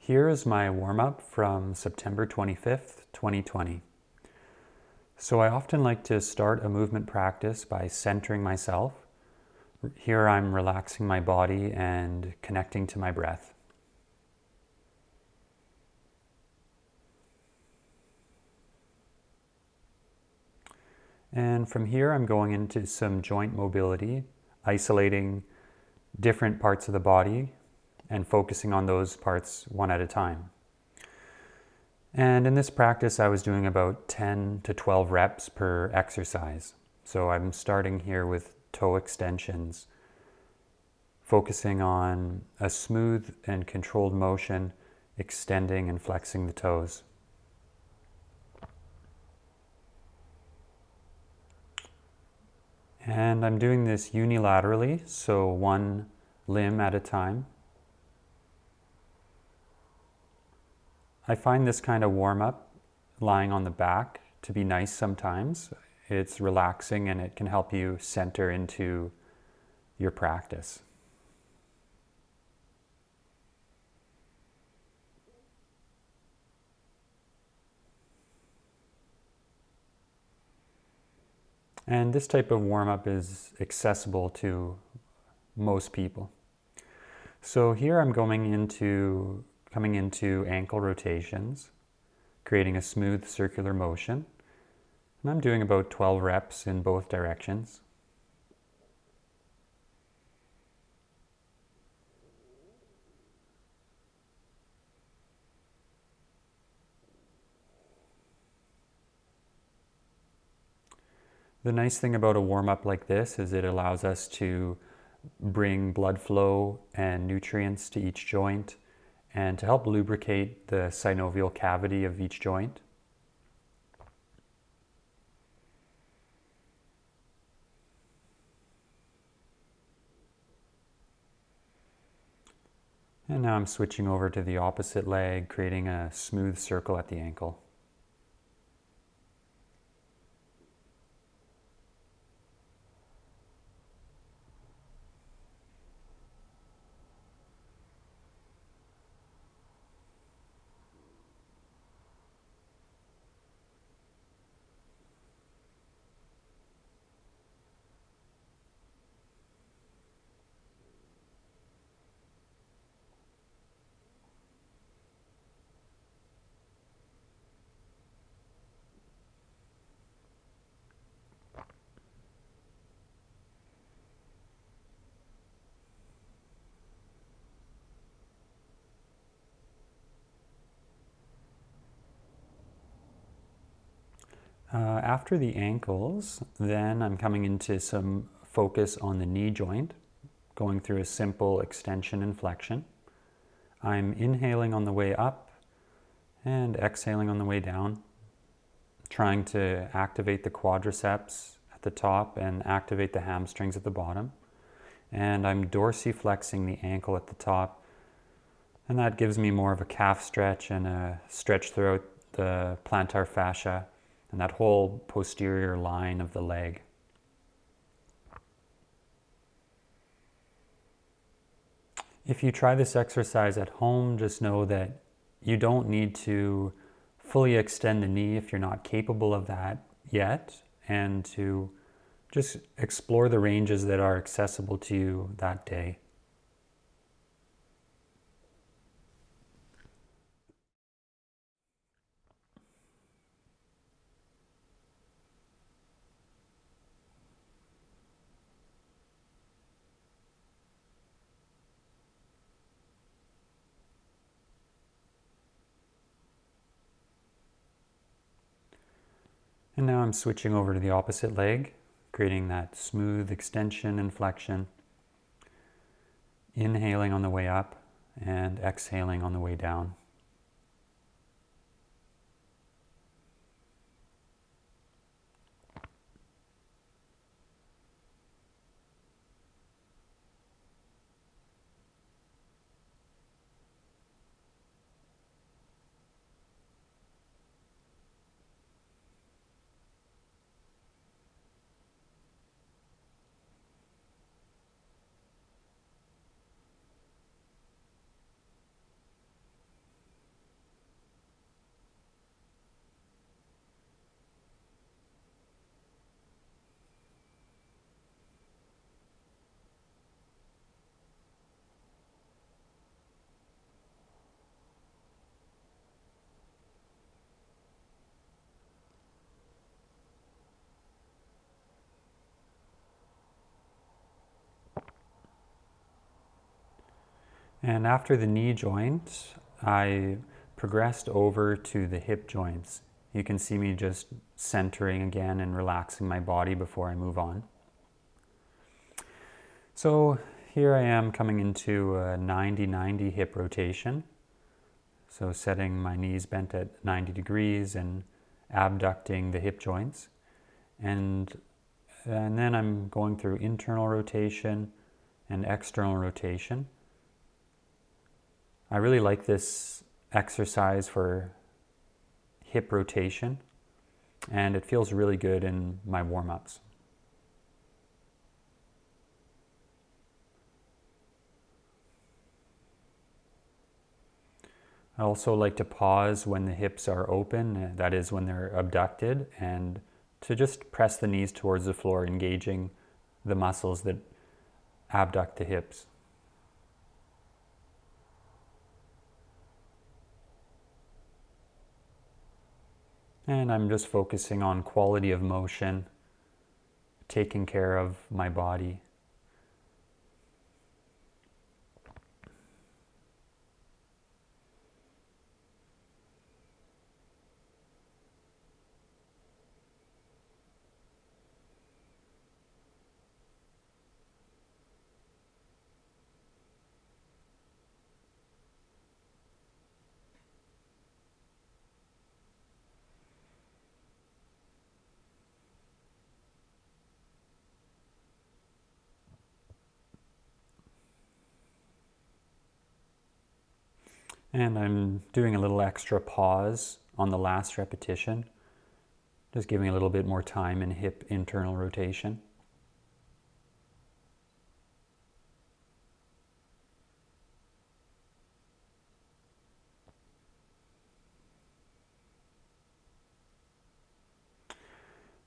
Here is my warm-up from September 25th, 2020. So I often like to start a movement practice by centering myself. Here I'm relaxing my body and connecting to my breath. And from here I'm going into some joint mobility, isolating different parts of the body and focusing on those parts one at a time. And in this practice, I was doing about 10 to 12 reps per exercise. So I'm starting here with toe extensions, focusing on a smooth and controlled motion, extending and flexing the toes. And I'm doing this unilaterally, so one limb at a time. I find this kind of warm-up, lying on the back, to be nice sometimes. It's relaxing and it can help you center into your practice. And this type of warm-up is accessible to most people. So here I'm coming into ankle rotations, creating a smooth circular motion. And I'm doing about 12 reps in both directions. The nice thing about a warm-up like this is it allows us to bring blood flow and nutrients to each joint and to help lubricate the synovial cavity of each joint. And now I'm switching over to the opposite leg, creating a smooth circle at the ankle. After the ankles, then I'm coming into some focus on the knee joint, going through a simple extension and flexion. I'm inhaling on the way up and exhaling on the way down, trying to activate the quadriceps at the top and activate the hamstrings at the bottom. And I'm dorsiflexing the ankle at the top, and that gives me more of a calf stretch and a stretch throughout the plantar fascia and that whole posterior line of the leg. If you try this exercise at home, just know that you don't need to fully extend the knee if you're not capable of that yet, and to just explore the ranges that are accessible to you that day. And now I'm switching over to the opposite leg, creating that smooth extension and flexion, inhaling on the way up and exhaling on the way down. And after the knee joint, I progressed over to the hip joints. You can see me just centering again and relaxing my body before I move on. So here I am coming into a 90-90 hip rotation. So setting my knees bent at 90 degrees and abducting the hip joints. And then I'm going through internal rotation and external rotation. I really like this exercise for hip rotation, and it feels really good in my warm-ups. I also like to pause when the hips are open, that is when they're abducted, and to just press the knees towards the floor, engaging the muscles that abduct the hips. And I'm just focusing on quality of motion, taking care of my body. And I'm doing a little extra pause on the last repetition, just giving a little bit more time in hip internal rotation.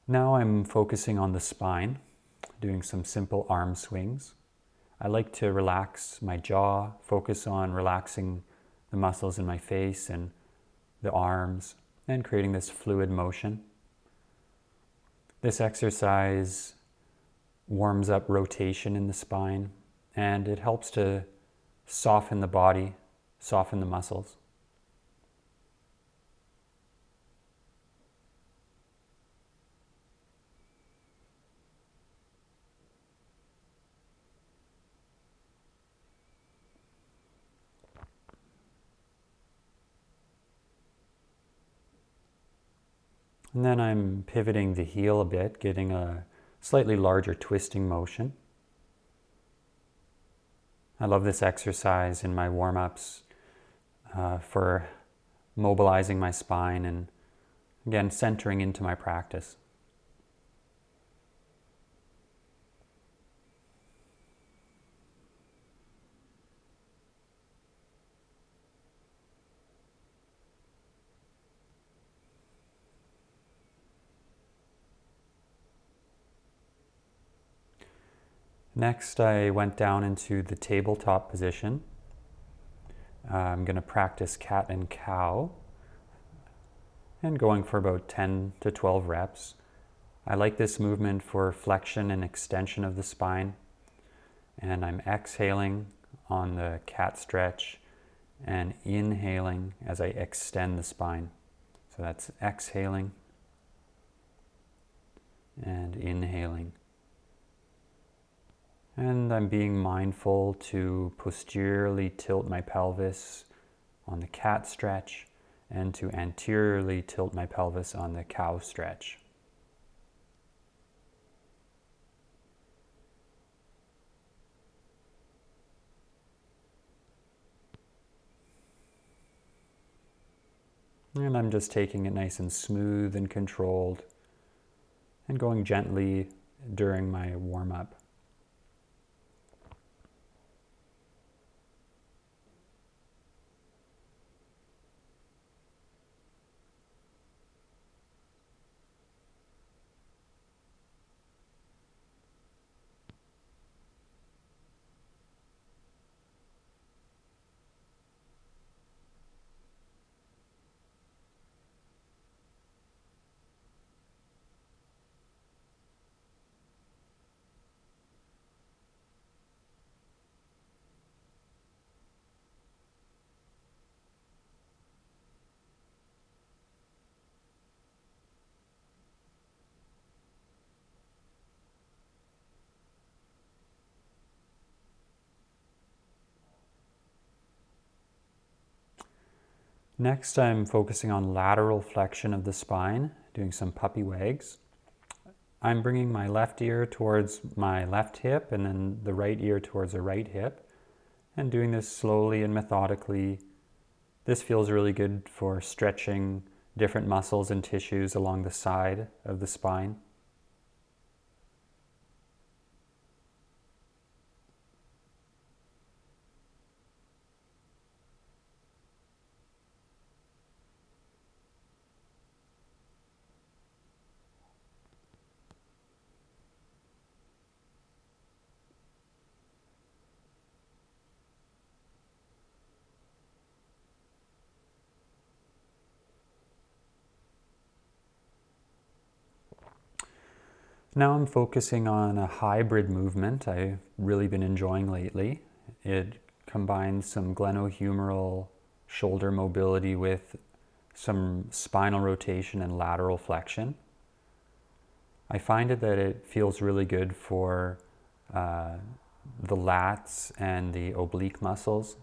Now I'm focusing on the spine, doing some simple arm swings. I like to relax my jaw, focus on relaxing the muscles in my face and the arms, and creating this fluid motion. This exercise warms up rotation in the spine, and it helps to soften the body, soften the muscles. And then I'm pivoting the heel a bit, getting a slightly larger twisting motion. I love this exercise in my warm-ups for mobilizing my spine and, again, centering into my practice. Next, I went down into the tabletop position. I'm going to practice cat and cow and going for about 10 to 12 reps. I like this movement for flexion and extension of the spine. And I'm exhaling on the cat stretch and inhaling as I extend the spine. So that's exhaling and inhaling. And I'm being mindful to posteriorly tilt my pelvis on the cat stretch and to anteriorly tilt my pelvis on the cow stretch. And I'm just taking it nice and smooth and controlled and going gently during my warm-up. Next, I'm focusing on lateral flexion of the spine, doing some puppy wags. I'm bringing my left ear towards my left hip and then the right ear towards the right hip, and doing this slowly and methodically. This feels really good for stretching different muscles and tissues along the side of the spine. Now I'm focusing on a hybrid movement I've really been enjoying lately. It combines some glenohumeral shoulder mobility with some spinal rotation and lateral flexion. I find that it feels really good for the lats and the oblique muscles.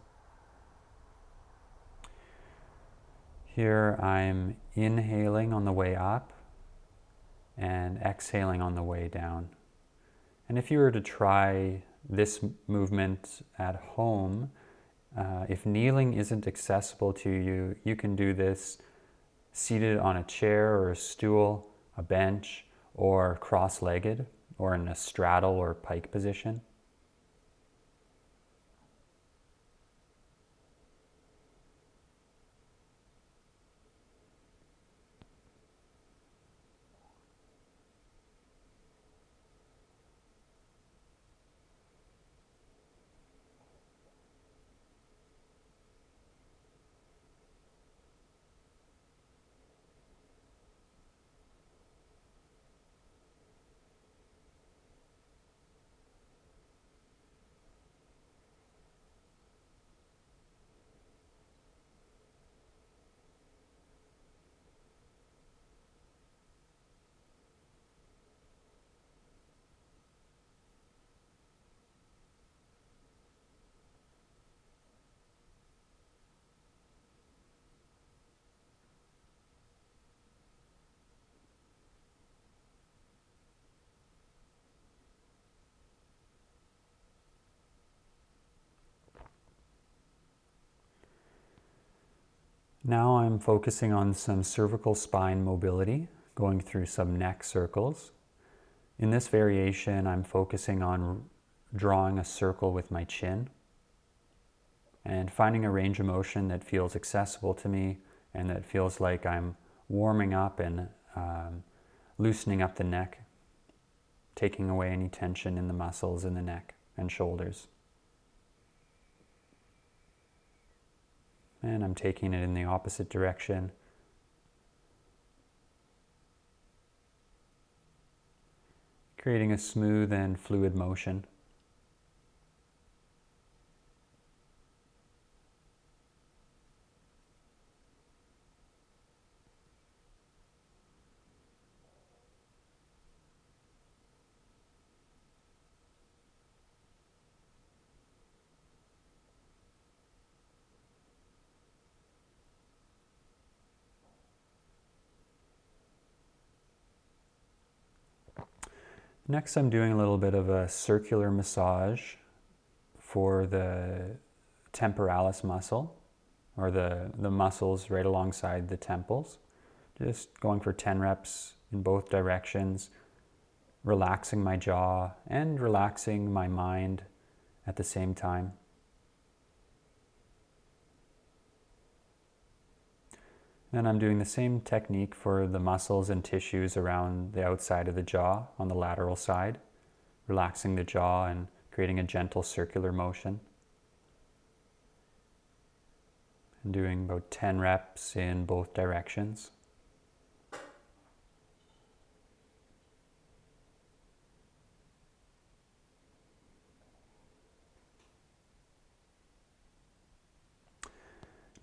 Here I'm inhaling on the way up and exhaling on the way down. And if you were to try this movement at home, if kneeling isn't accessible to you, you can do this seated on a chair or a stool, a bench, or cross-legged, or in a straddle or pike position. Now I'm focusing on some cervical spine mobility, going through some neck circles. In this variation, I'm focusing on drawing a circle with my chin and finding a range of motion that feels accessible to me and that feels like I'm warming up and loosening up the neck, taking away any tension in the muscles in the neck and shoulders. And I'm taking it in the opposite direction. Creating a smooth and fluid motion. Next, I'm doing a little bit of a circular massage for the temporalis muscle, or the muscles right alongside the temples. Just going for 10 reps in both directions, relaxing my jaw and relaxing my mind at the same time. Then I'm doing the same technique for the muscles and tissues around the outside of the jaw on the lateral side, relaxing the jaw and creating a gentle circular motion. And doing about 10 reps in both directions.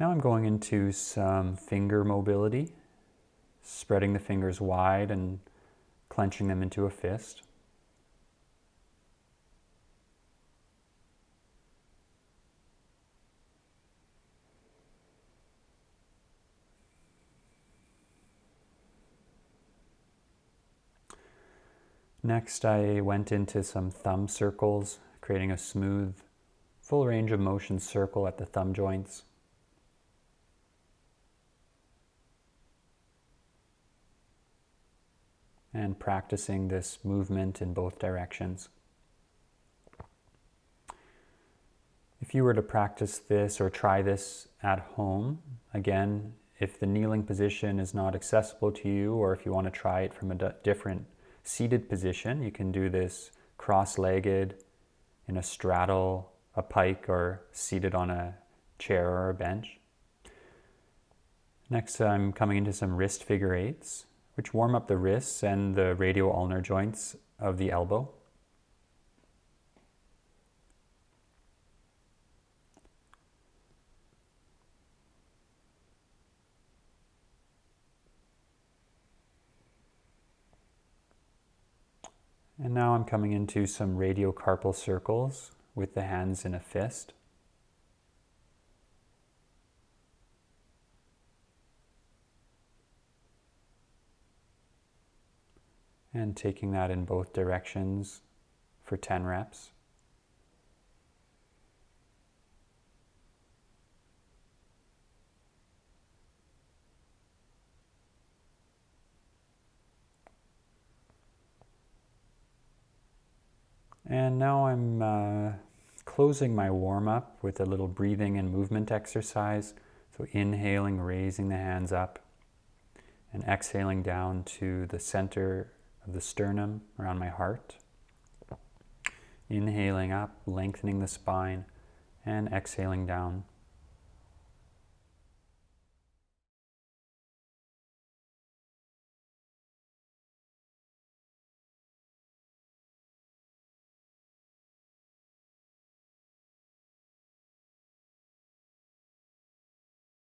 Now I'm going into some finger mobility, spreading the fingers wide and clenching them into a fist. Next, I went into some thumb circles, creating a smooth, full range of motion circle at the thumb joints. And practicing this movement in both directions. If you were to practice this or try this at home, again, if the kneeling position is not accessible to you, or if you want to try it from a different seated position, you can do this cross-legged, in a straddle, a pike, or seated on a chair or a bench. Next, I'm coming into some wrist figure eights, which warm up the wrists and the radial ulnar joints of the elbow. And now I'm coming into some radiocarpal circles with the hands in a fist. And taking that in both directions for 10 reps. And now I'm closing my warm-up with a little breathing and movement exercise. So inhaling, raising the hands up, and exhaling down to the center of the sternum around my heart. Inhaling up, lengthening the spine, and exhaling down.